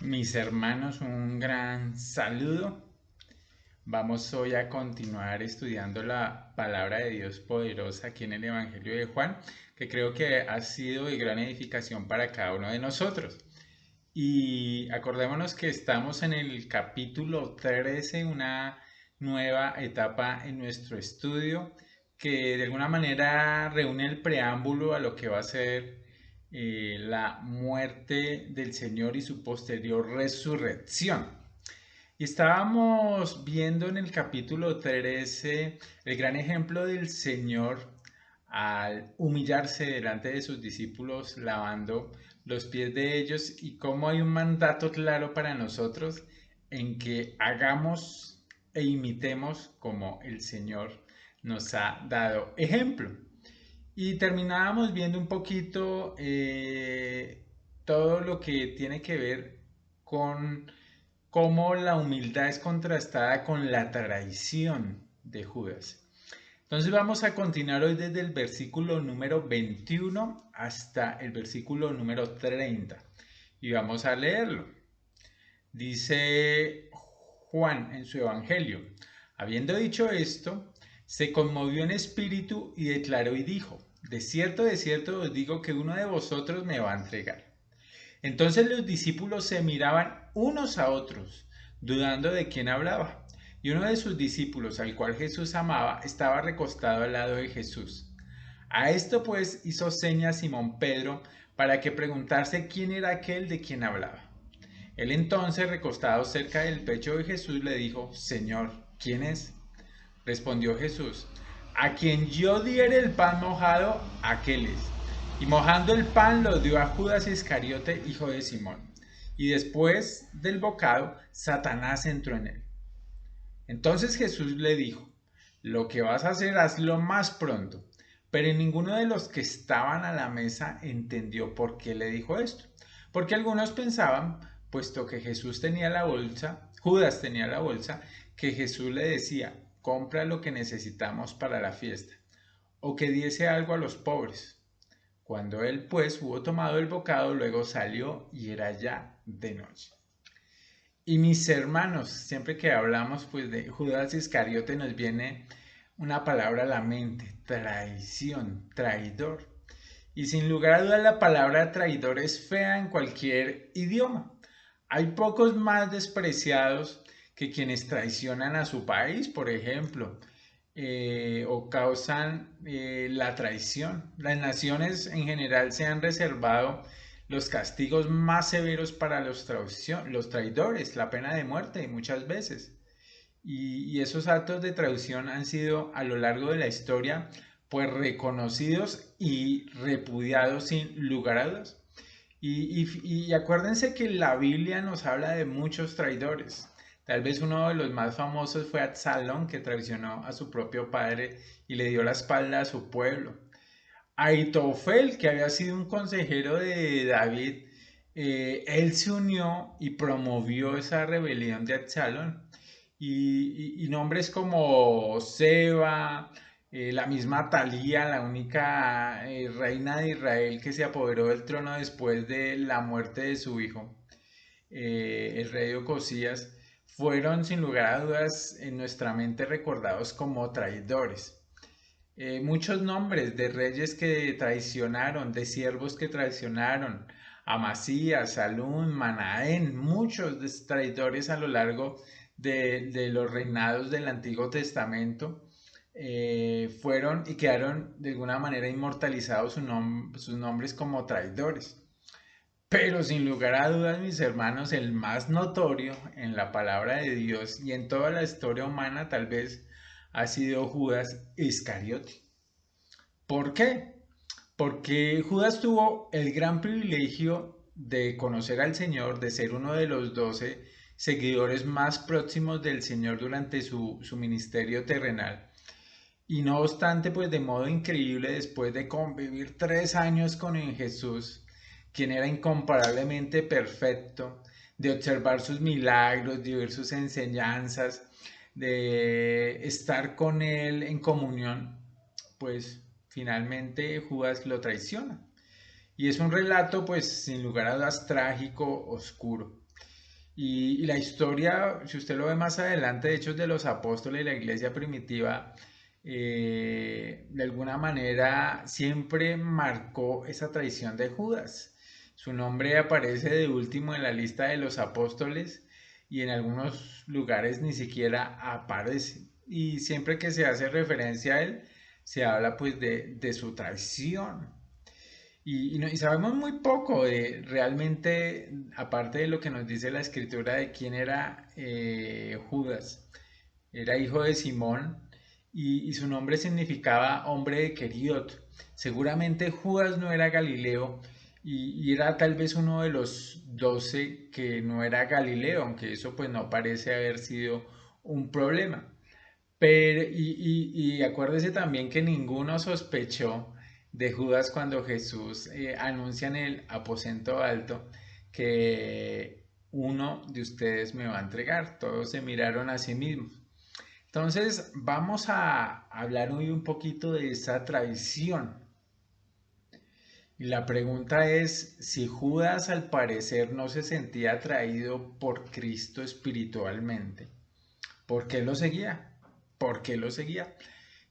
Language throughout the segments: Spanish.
Mis hermanos, un gran saludo. Vamos hoy a continuar estudiando la palabra de Dios poderosa aquí en el Evangelio de Juan, que creo que ha sido de gran edificación para cada uno de nosotros. Y acordémonos que estamos en el capítulo 13, una nueva etapa en nuestro estudio que de alguna manera reúne el preámbulo a lo que va a ser la muerte del Señor y su posterior resurrección. Y estábamos viendo en el capítulo 13 el gran ejemplo del Señor al humillarse delante de sus discípulos, lavando los pies de ellos, y cómo hay un mandato claro para nosotros en que hagamos e imitemos como el Señor nos ha dado ejemplo. Y terminábamos viendo un poquito todo lo que tiene que ver con cómo la humildad es contrastada con la traición de Judas. Entonces vamos a continuar hoy desde el versículo número 21 hasta el versículo número 30 y vamos a leerlo. Dice Juan en su Evangelio: habiendo dicho esto, se conmovió en espíritu y declaró y dijo: de cierto os digo que uno de vosotros me va a entregar. Entonces los discípulos se miraban unos a otros, dudando de quién hablaba. Y uno de sus discípulos, al cual Jesús amaba, estaba recostado al lado de Jesús. A esto pues hizo señas Simón Pedro para que preguntase quién era aquel de quien hablaba. Él entonces, recostado cerca del pecho de Jesús, le dijo: Señor, ¿quién es? Respondió Jesús: a quien yo diere el pan mojado, aquel es. Y mojando el pan lo dio a Judas Iscariote, hijo de Simón. Y después del bocado, Satanás entró en él. Entonces Jesús le dijo: lo que vas a hacer, hazlo más pronto. Pero ninguno de los que estaban a la mesa entendió por qué le dijo esto. Porque algunos pensaban, puesto que Jesús tenía la bolsa, Judas tenía la bolsa, que Jesús le decía: compra lo que necesitamos para la fiesta, o que diese algo a los pobres. Cuando él pues hubo tomado el bocado, luego salió y era ya de noche. Y mis hermanos, siempre que hablamos pues de Judas Iscariote nos viene una palabra a la mente: traición, traidor. Y sin lugar a dudas la palabra traidor es fea en cualquier idioma. Hay pocos más despreciados que quienes traicionan a su país, por ejemplo, o causan la traición. Las naciones en general se han reservado los castigos más severos para los traidores, la pena de muerte muchas veces. Y esos actos de traición han sido a lo largo de la historia pues reconocidos y repudiados sin lugar a dudas. Y acuérdense que la Biblia nos habla de muchos traidores. Tal vez uno de los más famosos fue Absalón, que traicionó a su propio padre y le dio la espalda a su pueblo. Aitofel, que había sido un consejero de David, él se unió y promovió esa rebelión de Absalón. Y nombres como Seba, la misma Talía, la única reina de Israel que se apoderó del trono después de la muerte de su hijo, el rey Ocosías, fueron sin lugar a dudas en nuestra mente recordados como traidores. Muchos nombres de reyes que traicionaron, de siervos que traicionaron: Amasías, Salún, Manaén, muchos traidores a lo largo de los reinados del Antiguo Testamento, fueron y quedaron de alguna manera inmortalizados sus nombres como traidores. Pero sin lugar a dudas, mis hermanos, el más notorio en la palabra de Dios y en toda la historia humana tal vez ha sido Judas Iscariote. ¿Por qué? Porque Judas tuvo el gran privilegio de conocer al Señor, de ser uno de los 12 seguidores más próximos del Señor durante su ministerio terrenal. Y no obstante, pues de modo increíble, después de convivir 3 años con Jesús, quien era incomparablemente perfecto, de observar sus milagros, de oír sus enseñanzas, de estar con él en comunión, pues finalmente Judas lo traiciona. Y es un relato, pues sin lugar a dudas, trágico, oscuro. Y la historia, si usted lo ve más adelante, de Hechos de los Apóstoles y la iglesia primitiva, de alguna manera siempre marcó esa traición de Judas. Su nombre aparece de último en la lista de los apóstoles y en algunos lugares ni siquiera aparece. Y siempre que se hace referencia a él, se habla pues de su traición. Y sabemos muy poco de realmente, aparte de lo que nos dice la escritura de quién era Judas. Era hijo de Simón y su nombre significaba hombre de Queriot. Seguramente Judas no era Galileo y era tal vez uno de los 12 que no era Galileo, aunque eso pues no parece haber sido un problema. Pero, y acuérdese también que ninguno sospechó de Judas cuando Jesús anuncia en el aposento alto que uno de ustedes me va a entregar. Todos se miraron a sí mismos. Entonces, vamos a hablar hoy un poquito de esa traición. Y la pregunta es si Judas al parecer no se sentía atraído por Cristo espiritualmente. ¿Por qué lo seguía? ¿Por qué lo seguía?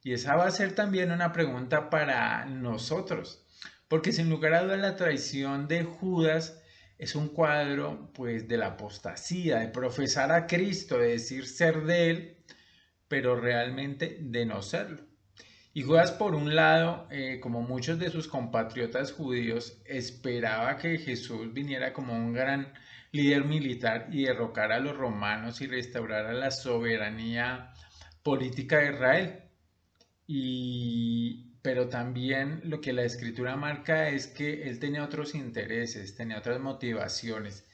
Y esa va a ser también una pregunta para nosotros, porque sin lugar a dudas la traición de Judas es un cuadro pues de la apostasía, de profesar a Cristo, de decir ser de él, pero realmente de no serlo. Y Judas, por un lado, como muchos de sus compatriotas judíos, esperaba que Jesús viniera como un gran líder militar y derrocara a los romanos y restaurara la soberanía política de Israel. Pero también lo que la escritura marca es que él tenía otros intereses, tenía otras motivaciones.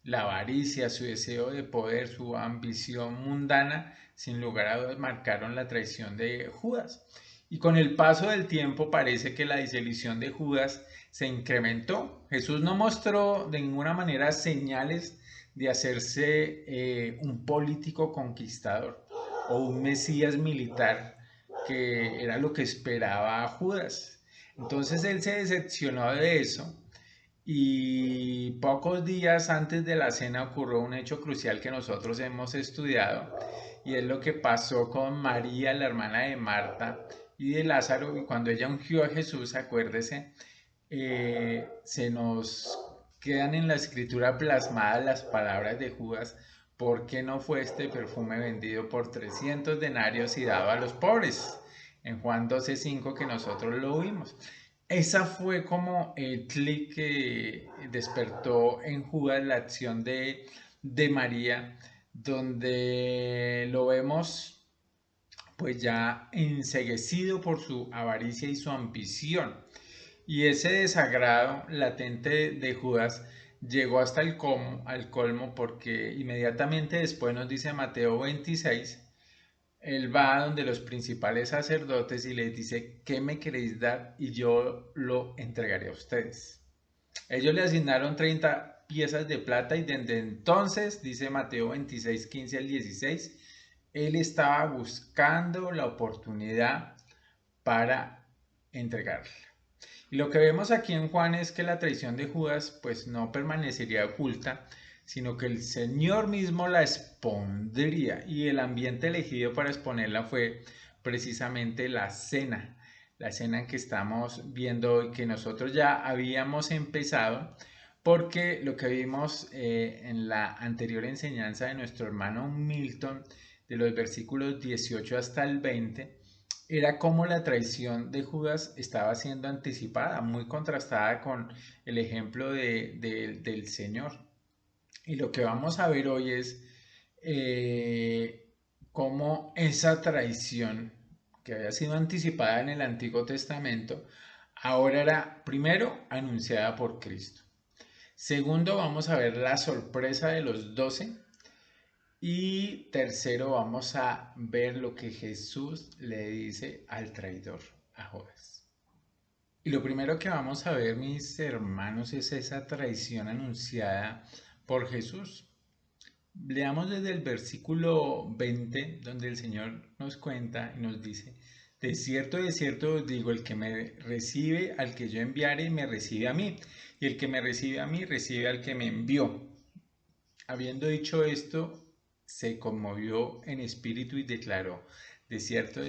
La avaricia, su deseo de poder, su ambición mundana, sin lugar a dudas, marcaron la traición de Judas. Y con el paso del tiempo parece que la disolución de Judas se incrementó. Jesús no mostró de ninguna manera señales de hacerse un político conquistador o un mesías militar, que era lo que esperaba Judas. Entonces él se decepcionó de eso y pocos días antes de la cena ocurrió un hecho crucial que nosotros hemos estudiado y es lo que pasó con María, la hermana de Marta y de Lázaro, y cuando ella ungió a Jesús, acuérdese, se nos quedan en la escritura plasmadas las palabras de Judas: ¿por qué no fue este perfume vendido por 300 denarios y dado a los pobres? En Juan 12:5, que nosotros lo vimos. Esa fue como el clic que despertó en Judas la acción de María, donde lo vemos pues ya enceguecido por su avaricia y su ambición. Y ese desagrado latente de Judas llegó hasta al colmo, porque inmediatamente después nos dice Mateo 26, él va a donde los principales sacerdotes y les dice: ¿qué me queréis dar? Y yo lo entregaré a ustedes. Ellos le asignaron 30 piezas de plata y desde entonces, dice Mateo 26, 15 al 16, él estaba buscando la oportunidad para entregarla. Y lo que vemos aquí en Juan es que la traición de Judas pues no permanecería oculta, sino que el Señor mismo la expondría, y el ambiente elegido para exponerla fue precisamente la cena en que estamos viendo hoy, que nosotros ya habíamos empezado, porque lo que vimos en la anterior enseñanza de nuestro hermano Milton, de los versículos 18 hasta el 20, era como la traición de Judas estaba siendo anticipada, muy contrastada con el ejemplo del Señor. Y lo que vamos a ver hoy es cómo esa traición, que había sido anticipada en el Antiguo Testamento, ahora era primero anunciada por Cristo. Segundo, vamos a ver la sorpresa de los 12. Y tercero, vamos a ver lo que Jesús le dice al traidor, a Judas. Y lo primero que vamos a ver, mis hermanos, es esa traición anunciada por Jesús. Leamos desde el versículo 20, donde el Señor nos cuenta y nos dice: de cierto os digo, el que me recibe al que yo enviare, me recibe a mí, y el que me recibe a mí, recibe al que me envió. Habiendo dicho esto, se conmovió en espíritu y declaró, de cierto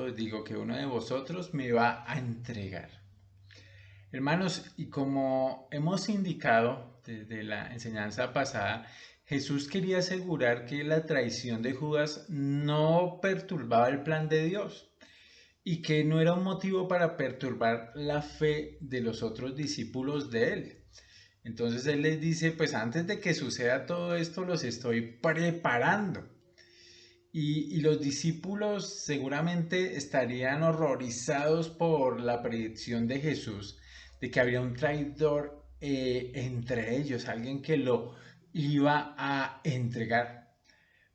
os digo que uno de vosotros me va a entregar. Hermanos, y como hemos indicado desde la enseñanza pasada, Jesús quería asegurar que la traición de Judas no perturbaba el plan de Dios y que no era un motivo para perturbar la fe de los otros discípulos de él. Entonces él les dice, pues antes de que suceda todo esto, los estoy preparando. Y los discípulos seguramente estarían horrorizados por la predicción de Jesús, de que había un traidor entre ellos, alguien que lo iba a entregar.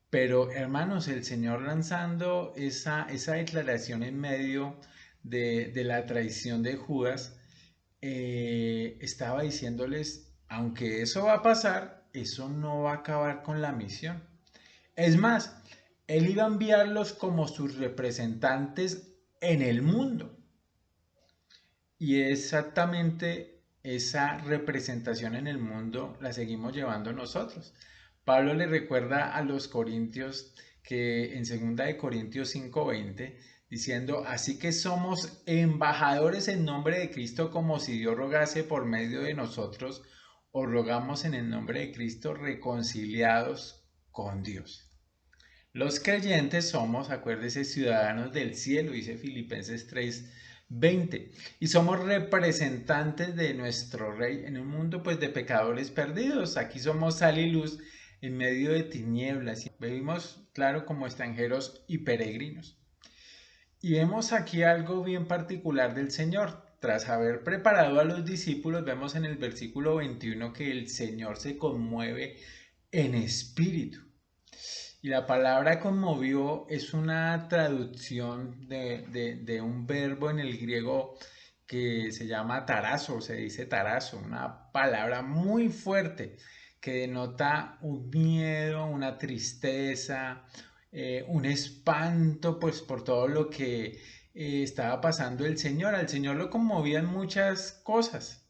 Pero hermanos, el Señor lanzando esa declaración en medio de la traición de Judas, estaba diciéndoles, aunque eso va a pasar, eso no va a acabar con la misión. Es más, él iba a enviarlos como sus representantes en el mundo. Y exactamente esa representación en el mundo la seguimos llevando nosotros. Pablo le recuerda a los corintios que en 2 de Corintios 5:20, diciendo, así que somos embajadores en nombre de Cristo, como si Dios rogase por medio de nosotros, o rogamos en el nombre de Cristo reconciliados con Dios. Los creyentes somos, acuérdese, ciudadanos del cielo, dice Filipenses 3:20, y somos representantes de nuestro Rey en un mundo pues de pecadores perdidos. Aquí somos sal y luz en medio de tinieblas y vivimos, claro, como extranjeros y peregrinos. Y vemos aquí algo bien particular del Señor. Tras haber preparado a los discípulos, vemos en el versículo 21 que el Señor se conmueve en espíritu. Y la palabra conmovió es una traducción de un verbo en el griego que se llama tarazo, se dice tarazo, una palabra muy fuerte que denota un miedo, una tristeza, un espanto, pues por todo lo que estaba pasando el Señor. Al Señor lo conmovían muchas cosas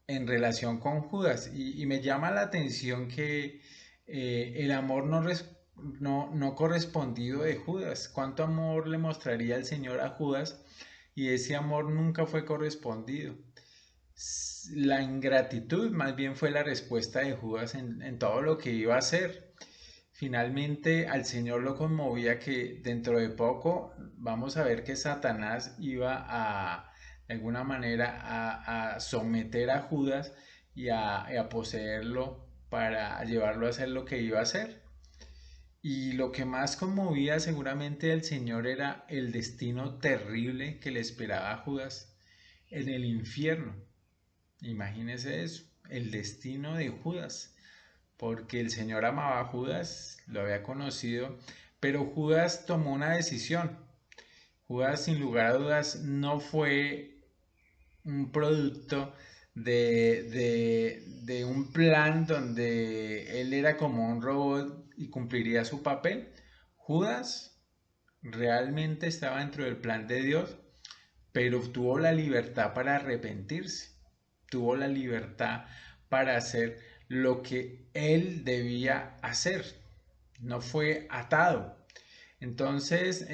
en relación con Judas. Y me llama la atención que el amor no correspondido de Judas. ¿Cuánto amor le mostraría el Señor a Judas? Y ese amor nunca fue correspondido. La ingratitud más bien fue la respuesta de Judas en todo lo que iba a hacer. Finalmente al Señor lo conmovía que dentro de poco vamos a ver que Satanás iba a, de alguna manera, a someter a Judas y a poseerlo para llevarlo a hacer lo que iba a hacer. Y lo que más conmovía seguramente al Señor era el destino terrible que le esperaba a Judas en el infierno. Imagínese eso, el destino de Judas, porque el Señor amaba a Judas, lo había conocido, pero Judas tomó una decisión. Judas, sin lugar a dudas, no fue un producto de un plan donde él era como un robot y cumpliría su papel. Judas realmente estaba dentro del plan de Dios, pero tuvo la libertad para arrepentirse, tuvo la libertad para hacer lo que él debía hacer, no fue atado. Entonces,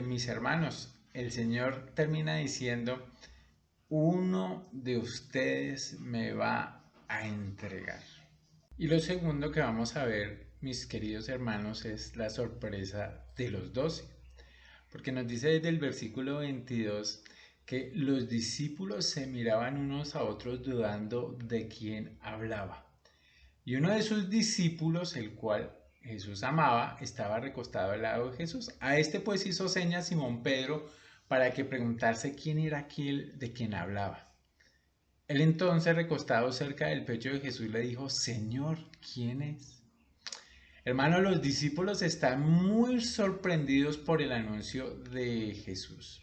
mis hermanos, el Señor termina diciendo, uno de ustedes me va a entregar. Y lo segundo que vamos a ver, mis queridos hermanos, es la sorpresa de los 12. Porque nos dice desde el versículo 22 que los discípulos se miraban unos a otros dudando de quién hablaba. Y uno de sus discípulos, el cual Jesús amaba, estaba recostado al lado de Jesús. A este pues hizo señas Simón Pedro para que preguntase quién era aquel de quien hablaba. Él entonces, recostado cerca del pecho de Jesús, le dijo, Señor, ¿quién es? Hermanos, los discípulos están muy sorprendidos por el anuncio de Jesús.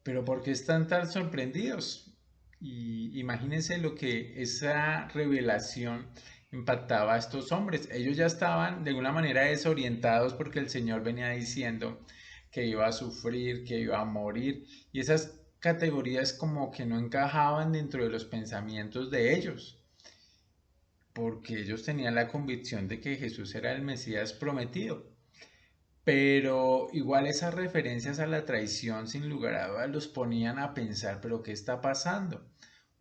Pero ¿por qué están tan sorprendidos? Y imagínense lo que esa revelación impactaba a estos hombres. Ellos ya estaban de alguna manera desorientados porque el Señor venía diciendo que iba a sufrir, que iba a morir. Y esas categorías como que no encajaban dentro de los pensamientos de ellos. porque ellos tenían la convicción de que Jesús era el Mesías prometido. Pero igual esas referencias a la traición sin lugar a dudas los ponían a pensar, pero ¿qué está pasando?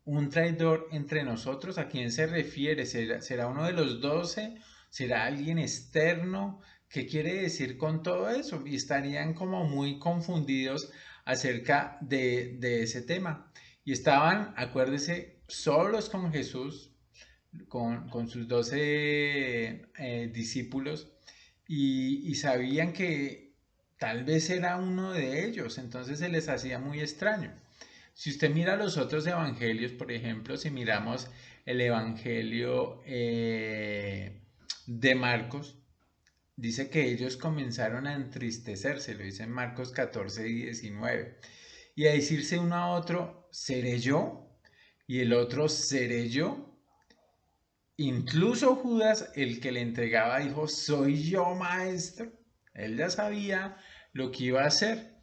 ¿Un traidor entre nosotros? ¿A quién se refiere? ¿Será uno de los 12? ¿Será alguien externo? ¿Qué quiere decir con todo eso? Y estarían como muy confundidos acerca de ese tema. Y estaban, acuérdese, solos con Jesús, con sus 12 discípulos, y sabían que tal vez era uno de ellos, entonces se les hacía muy extraño. Si usted mira los otros evangelios, por ejemplo, si miramos el evangelio de Marcos, dice que ellos comenzaron a entristecerse, lo dice en Marcos 14 y 19, y a decirse uno a otro, ¿seré yo? Y el otro, ¿seré yo? Incluso Judas, el que le entregaba, dijo, soy yo, maestro. Él ya sabía lo que iba a hacer,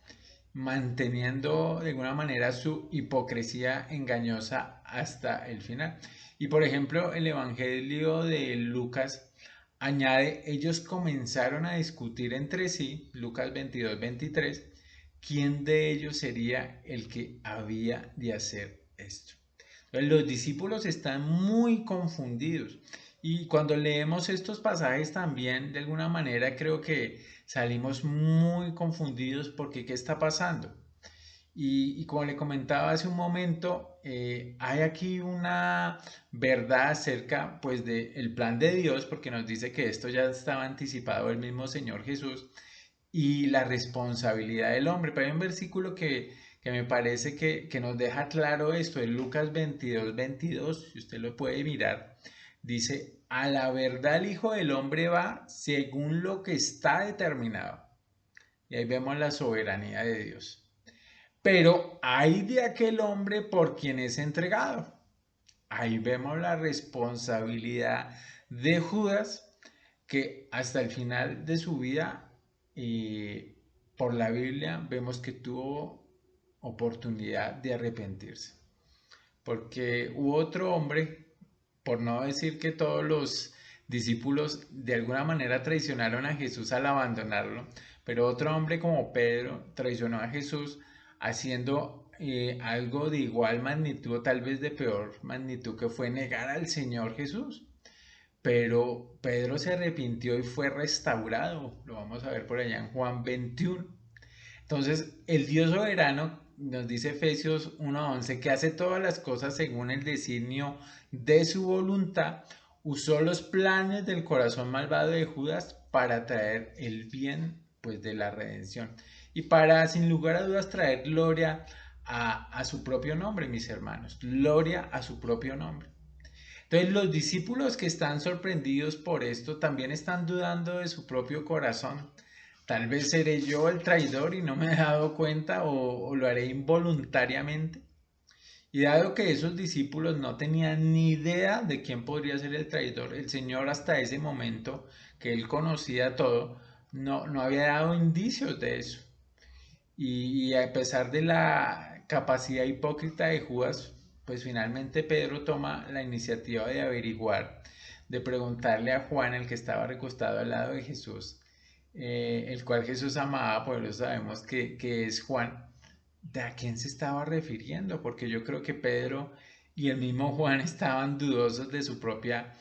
manteniendo de alguna manera su hipocresía engañosa hasta el final. Y por ejemplo, el Evangelio de Lucas añade, ellos comenzaron a discutir entre sí, Lucas 22-23, quién de ellos sería el que había de hacer esto. Los discípulos están muy confundidos y cuando leemos estos pasajes también de alguna manera creo que salimos muy confundidos porque ¿qué está pasando? Y como le comentaba hace un momento, hay aquí una verdad acerca pues del plan de Dios, porque nos dice que esto ya estaba anticipado el mismo Señor Jesús, y la responsabilidad del hombre. Pero hay un versículo que me parece que nos deja claro esto, en Lucas 22-22, si usted lo puede mirar, dice, a la verdad el Hijo del Hombre va según lo que está determinado. Y ahí vemos la soberanía de Dios. Pero hay de aquel hombre por quien es entregado. Ahí vemos la responsabilidad de Judas, que hasta el final de su vida, por la Biblia, vemos que tuvo oportunidad de arrepentirse. Porque hubo otro hombre, por no decir que todos los discípulos de alguna manera traicionaron a Jesús al abandonarlo, pero otro hombre como Pedro traicionó a Jesús haciendo algo de igual magnitud, tal vez de peor magnitud, que fue negar al Señor Jesús. Pero Pedro se arrepintió y fue restaurado. Lo vamos a ver por allá en Juan 21. Entonces, el Dios soberano, nos dice Efesios 1:11, que hace todas las cosas según el designio de su voluntad, usó los planes del corazón malvado de Judas para traer el bien pues de la redención y para sin lugar a dudas traer gloria a su propio nombre, mis hermanos, gloria a su propio nombre. Entonces los discípulos que están sorprendidos por esto también están dudando de su propio corazón. Tal vez seré yo el traidor y no me he dado cuenta o lo haré involuntariamente. Y dado que esos discípulos no tenían ni idea de quién podría ser el traidor, el Señor hasta ese momento que él conocía todo, no había dado indicios de eso. Y a pesar de la capacidad hipócrita de Judas, pues finalmente Pedro toma la iniciativa de averiguar, de preguntarle a Juan, el que estaba recostado al lado de Jesús, el cual Jesús amaba, pues lo sabemos que es Juan, ¿de a quién se estaba refiriendo? Porque yo creo que Pedro y el mismo Juan estaban dudosos de su propia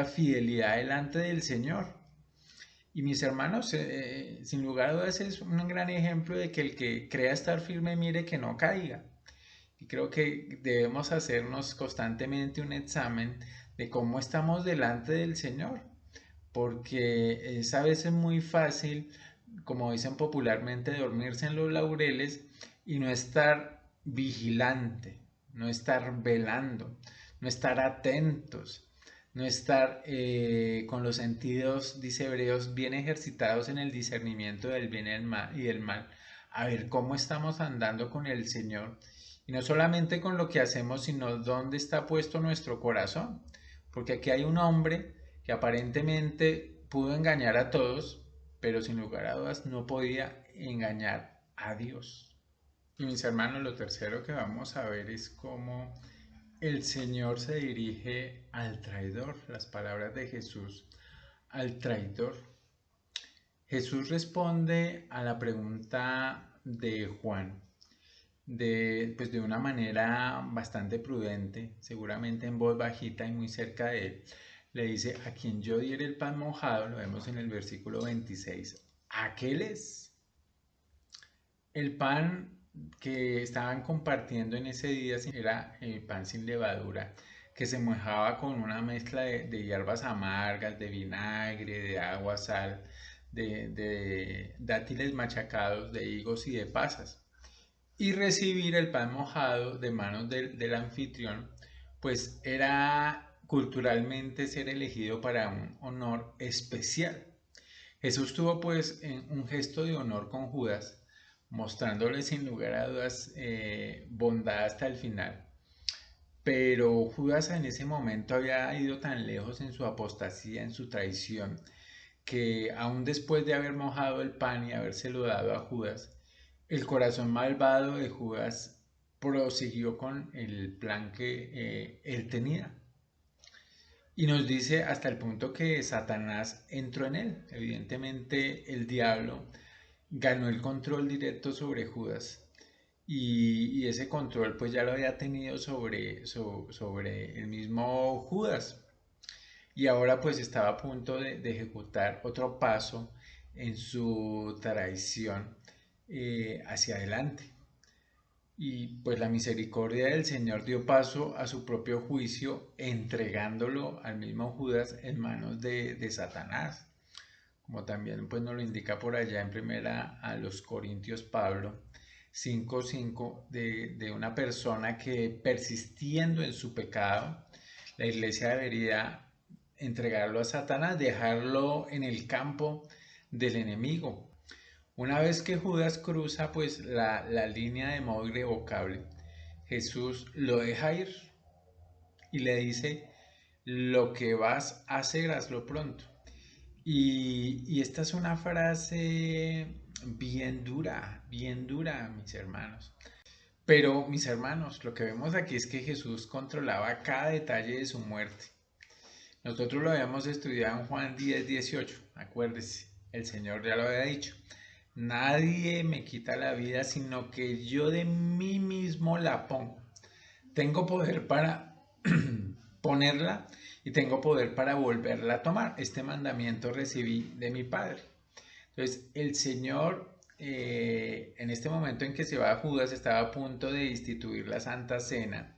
fidelidad delante del Señor. Y mis hermanos, sin lugar a dudas es un gran ejemplo de que el que crea estar firme mire que no caiga. Y creo que debemos hacernos constantemente un examen de cómo estamos delante del Señor, porque es a veces muy fácil, como dicen popularmente, dormirse en los laureles y no estar vigilante, no estar velando, no estar atentos, no estar con los sentidos, dice Hebreos, bien ejercitados en el discernimiento del bien y del mal, a ver cómo estamos andando con el Señor. Y no solamente con lo que hacemos, sino dónde está puesto nuestro corazón. Porque aquí hay un hombre que aparentemente pudo engañar a todos, pero sin lugar a dudas no podía engañar a Dios. Y mis hermanos, lo tercero que vamos a ver es cómo El Señor se dirige al traidor, las palabras de Jesús al traidor. Jesús responde a la pregunta de Juan pues de una manera bastante prudente, seguramente en voz bajita y muy cerca de él. Le dice: a quien yo diere el pan mojado, lo vemos en el versículo 26, aquel es. El pan que estaban compartiendo en ese día era el pan sin levadura, que se mojaba con una mezcla de hierbas amargas, de vinagre, de agua, sal, de dátiles machacados, de higos y de pasas. Y recibir el pan mojado de manos del anfitrión, pues era culturalmente ser elegido para un honor especial. Jesús tuvo pues un gesto de honor con Judas, mostrándole sin lugar a dudas bondad hasta el final. Pero Judas en ese momento había ido tan lejos en su apostasía, en su traición, que aún después de haber mojado el pan y habérselo dado a Judas, el corazón malvado de Judas prosiguió con el plan que él tenía. Y nos dice hasta el punto que Satanás entró en él. Evidentemente el diablo ganó el control directo sobre Judas. Y ese control pues ya lo había tenido sobre el mismo Judas. Y ahora pues estaba a punto de ejecutar otro paso en su traición hacia adelante. Y pues la misericordia del Señor dio paso a su propio juicio, entregándolo al mismo Judas en manos de Satanás, como también pues nos lo indica por allá en primera a los Corintios Pablo 5:5, de una persona que persistiendo en su pecado, la iglesia debería entregarlo a Satanás, dejarlo en el campo del enemigo. Una vez que Judas cruza pues la línea de modo irrevocable, Jesús lo deja ir y le dice: lo que vas a hacer, hazlo pronto. Y esta es una frase bien dura, mis hermanos. Pero, mis hermanos, lo que vemos aquí es que Jesús controlaba cada detalle de su muerte. Nosotros lo habíamos estudiado en Juan 10:18, acuérdese, el Señor ya lo había dicho: nadie me quita la vida, sino que yo de mí mismo la pongo. Tengo poder para ponerla y tengo poder para volverla a tomar. Este mandamiento recibí de mi Padre. Entonces, el Señor, en este momento en que se va a Judas, estaba a punto de instituir la Santa Cena.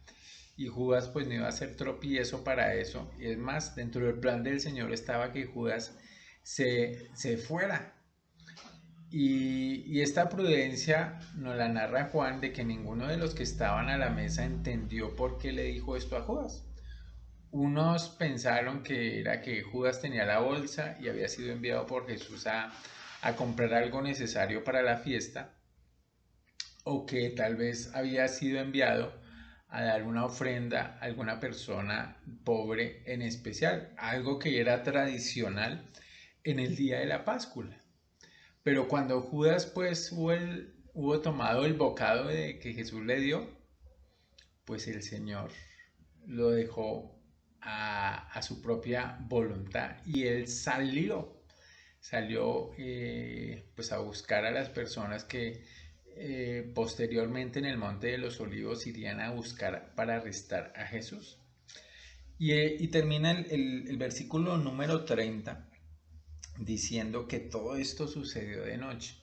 Y Judas pues no iba a ser tropiezo para eso. Y es más, dentro del plan del Señor estaba que Judas se fuera. Y esta prudencia nos la narra Juan, de que ninguno de los que estaban a la mesa entendió por qué le dijo esto a Judas. Unos pensaron que era que Judas tenía la bolsa y había sido enviado por Jesús a comprar algo necesario para la fiesta, o que tal vez había sido enviado a dar una ofrenda a alguna persona pobre en especial, algo que era tradicional en el día de la Pascua. Pero cuando Judas pues hubo tomado el bocado que Jesús le dio, pues el Señor lo dejó a su propia voluntad y él salió pues a buscar a las personas que posteriormente en el Monte de los Olivos irían a buscar para arrestar a Jesús. Y termina el versículo número 30 diciendo que todo esto sucedió de noche.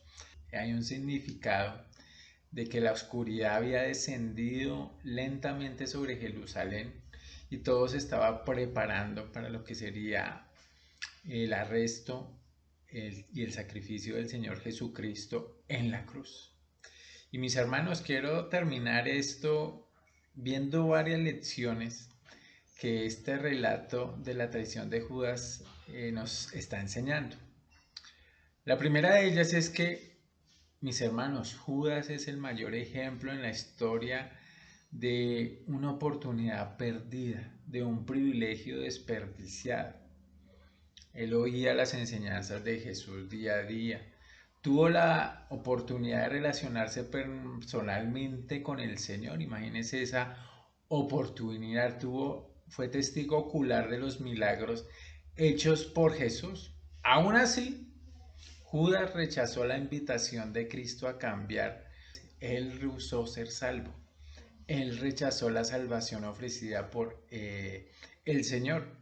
Hay un significado de que la oscuridad había descendido lentamente sobre Jerusalén y todo se estaba preparando para lo que sería el arresto y el sacrificio del Señor Jesucristo en la cruz. Y mis hermanos, quiero terminar esto viendo varias lecciones que este relato de la traición de Judas nos está enseñando. La primera de ellas es que, mis hermanos, Judas es el mayor ejemplo en la historia de una oportunidad perdida, de un privilegio desperdiciado. Él oía las enseñanzas de Jesús día a día. Tuvo la oportunidad de relacionarse personalmente con el Señor. Imagínense esa oportunidad fue testigo ocular de los milagros hechos por Jesús. Aún así, Judas rechazó la invitación de Cristo a cambiar. Él rehusó ser salvo. Él rechazó la salvación ofrecida por el Señor.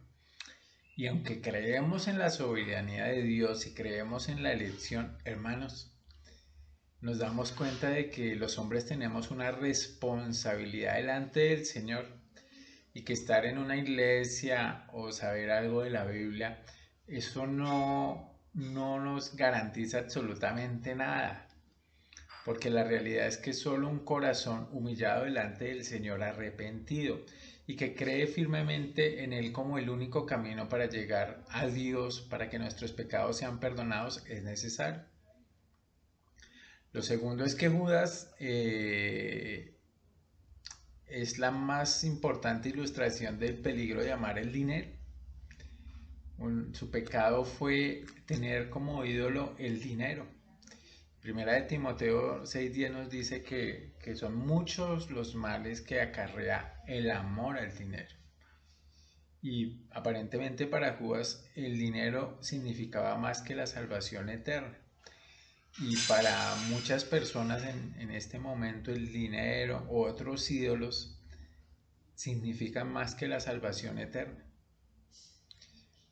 Y aunque creemos en la soberanía de Dios y creemos en la elección, hermanos, nos damos cuenta de que los hombres tenemos una responsabilidad delante del Señor y que estar en una iglesia o saber algo de la Biblia, eso no nos garantiza absolutamente nada. Porque la realidad es que solo un corazón humillado delante del Señor, arrepentido y que cree firmemente en Él como el único camino para llegar a Dios, para que nuestros pecados sean perdonados, es necesario. Lo segundo es que Judas es la más importante ilustración del peligro de amar el dinero. Su pecado fue tener como ídolo el dinero. Primera de Timoteo 6:10 nos dice que son muchos los males que acarrea el amor al dinero. Y aparentemente para Judas el dinero significaba más que la salvación eterna. Y para muchas personas en este momento el dinero u otros ídolos significan más que la salvación eterna.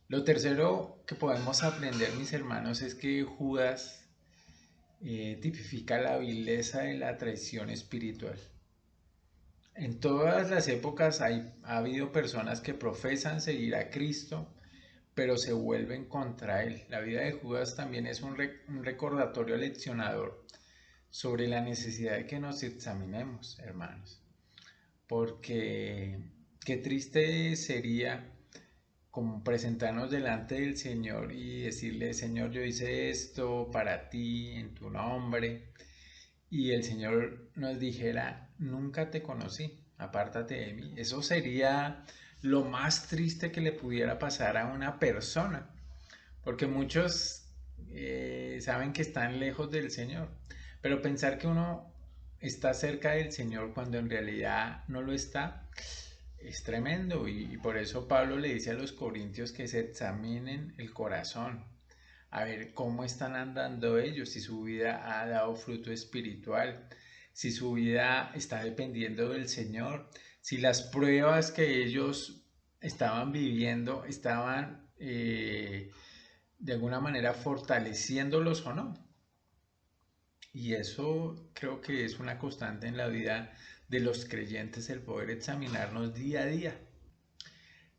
Lo tercero que podemos aprender, mis hermanos, es que Judas tipifica la vileza de la traición espiritual. En todas las épocas ha habido personas que profesan seguir a Cristo, pero se vuelven contra Él. La vida de Judas también es un recordatorio leccionador sobre la necesidad de que nos examinemos, hermanos. Porque qué triste sería como presentarnos delante del Señor y decirle: Señor, yo hice esto para ti, en tu nombre, y el Señor nos dijera: nunca te conocí, apártate de mí. Eso sería lo más triste que le pudiera pasar a una persona, porque muchos saben que están lejos del Señor, pero pensar que uno está cerca del Señor cuando en realidad no lo está, es tremendo. Y por eso Pablo le dice a los corintios que se examinen el corazón, a ver cómo están andando ellos, si su vida ha dado fruto espiritual, si su vida está dependiendo del Señor, si las pruebas que ellos estaban viviendo estaban de alguna manera fortaleciéndolos o no. Y eso creo que es una constante en la vida de los creyentes, el poder examinarnos día a día.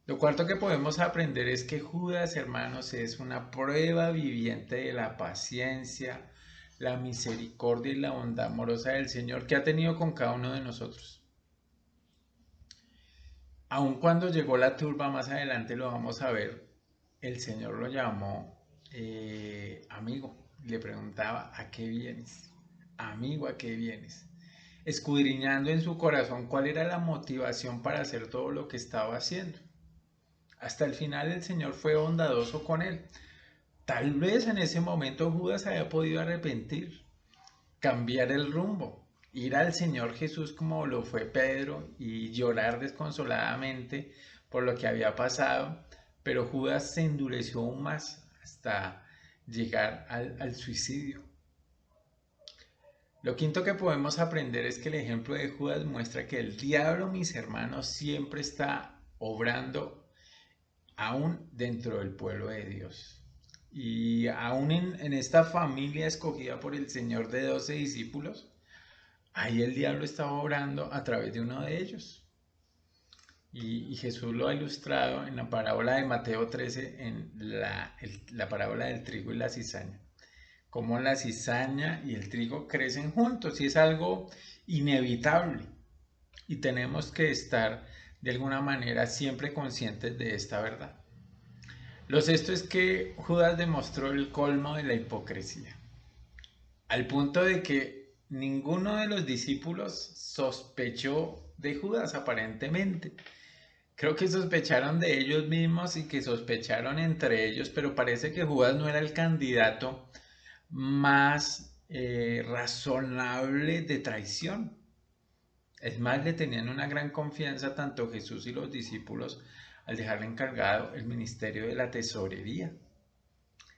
Lo cuarto que podemos aprender es que Judas, hermanos, es una prueba viviente de la paciencia, la misericordia y la bondad amorosa del Señor que ha tenido con cada uno de nosotros. Aun cuando llegó la turba, más adelante lo vamos a ver, el Señor lo llamó amigo. Le preguntaba: ¿a qué vienes? Amigo, ¿a qué vienes? Escudriñando en su corazón cuál era la motivación para hacer todo lo que estaba haciendo. Hasta el final el Señor fue bondadoso con él. Tal vez en ese momento Judas había podido arrepentir, cambiar el rumbo, ir al Señor Jesús como lo fue Pedro y llorar desconsoladamente por lo que había pasado, pero Judas se endureció aún más hasta llegar al suicidio. Lo quinto que podemos aprender es que el ejemplo de Judas muestra que el diablo, mis hermanos, siempre está obrando aún dentro del pueblo de Dios. Y aún en esta familia escogida por el Señor de 12 discípulos, ahí el diablo estaba obrando a través de uno de ellos. Y Jesús lo ha ilustrado en la parábola de Mateo 13, en la parábola del trigo y la cizaña. Cómo la cizaña y el trigo crecen juntos y es algo inevitable. Y tenemos que estar de alguna manera siempre conscientes de esta verdad. Lo sexto es que Judas demostró el colmo de la hipocresía, al punto de que ninguno de los discípulos sospechó de Judas aparentemente. Creo que sospecharon de ellos mismos y que sospecharon entre ellos, pero parece que Judas no era el candidato más razonable de traición. Es más, le tenían una gran confianza tanto Jesús y los discípulos al dejarle encargado el ministerio de la tesorería.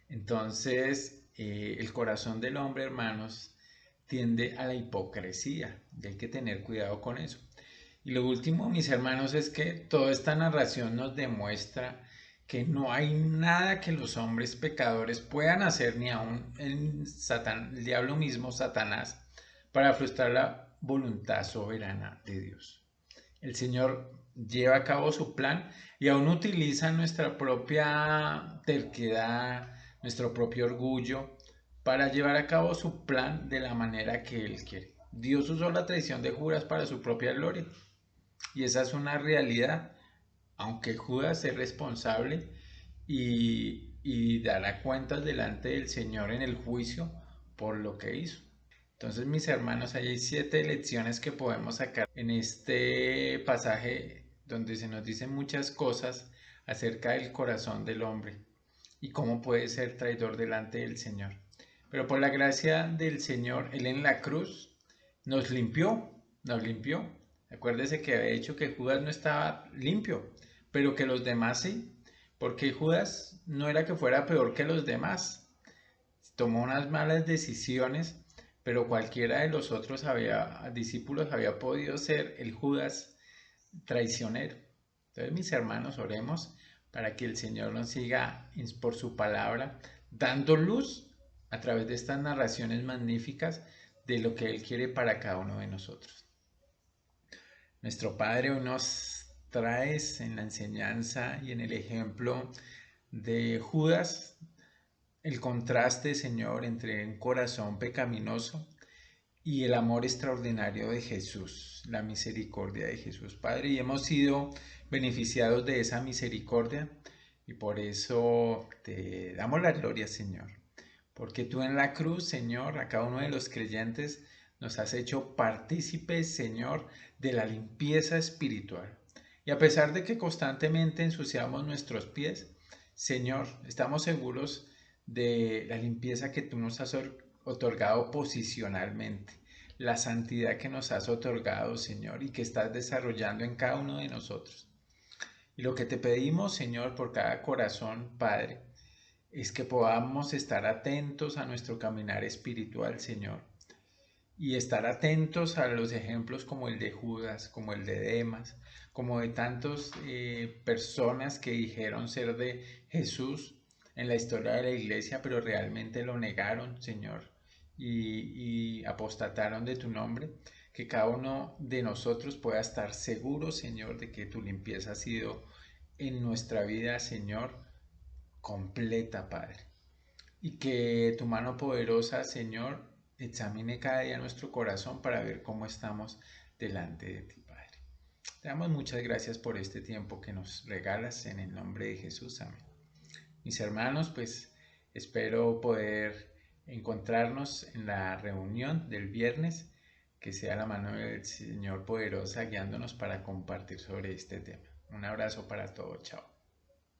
Entonces, el corazón del hombre, hermanos, tiende a la hipocresía y hay que tener cuidado con eso. Y lo último, mis hermanos, es que toda esta narración nos demuestra que no hay nada que los hombres pecadores puedan hacer, ni aun el diablo mismo, Satanás, para frustrar la voluntad soberana de Dios. El Señor lleva a cabo su plan y aún utiliza nuestra propia terquedad, nuestro propio orgullo para llevar a cabo su plan de la manera que Él quiere. Dios usó la traición de Judas para su propia gloria y esa es una realidad, aunque Judas es responsable y dará cuentas delante del Señor en el juicio por lo que hizo. Entonces, mis hermanos, ahí hay 7 lecciones que podemos sacar en este pasaje donde se nos dicen muchas cosas acerca del corazón del hombre y cómo puede ser traidor delante del Señor. Pero por la gracia del Señor, Él en la cruz nos limpió, nos limpió. Acuérdese que había dicho que Judas no estaba limpio, pero que los demás sí, porque Judas no era que fuera peor que los demás, tomó unas malas decisiones, pero cualquiera de los otros discípulos había podido ser el Judas traicionero. Entonces, mis hermanos, oremos para que el Señor nos siga por su palabra, dando luz a través de estas narraciones magníficas de lo que Él quiere para cada uno de nosotros. Nuestro Padre, hoy nos traes en la enseñanza y en el ejemplo de Judas el contraste, Señor, entre un corazón pecaminoso y el amor extraordinario de Jesús, la misericordia de Jesús, Padre, y hemos sido beneficiados de esa misericordia y por eso te damos la gloria, Señor, porque tú en la cruz, Señor, a cada uno de los creyentes nos has hecho partícipes, Señor, de la limpieza espiritual. Y a pesar de que constantemente ensuciamos nuestros pies, Señor, estamos seguros de la limpieza que tú nos has otorgado posicionalmente, la santidad que nos has otorgado, Señor, y que estás desarrollando en cada uno de nosotros. Y lo que te pedimos, Señor, por cada corazón, Padre, es que podamos estar atentos a nuestro caminar espiritual, Señor, y estar atentos a los ejemplos como el de Judas, como el de Demas, como de tantas personas que dijeron ser de Jesús en la historia de la iglesia, pero realmente lo negaron, Señor, y apostataron de tu nombre. Que cada uno de nosotros pueda estar seguro, Señor, de que tu limpieza ha sido en nuestra vida, Señor, completa, Padre. Y que tu mano poderosa, Señor, examine cada día nuestro corazón para ver cómo estamos delante de ti, Padre. Te damos muchas gracias por este tiempo que nos regalas en el nombre de Jesús. Amén. Mis hermanos, pues espero poder encontrarnos en la reunión del viernes, que sea la mano del Señor poderosa guiándonos para compartir sobre este tema. Un abrazo para todos, chao.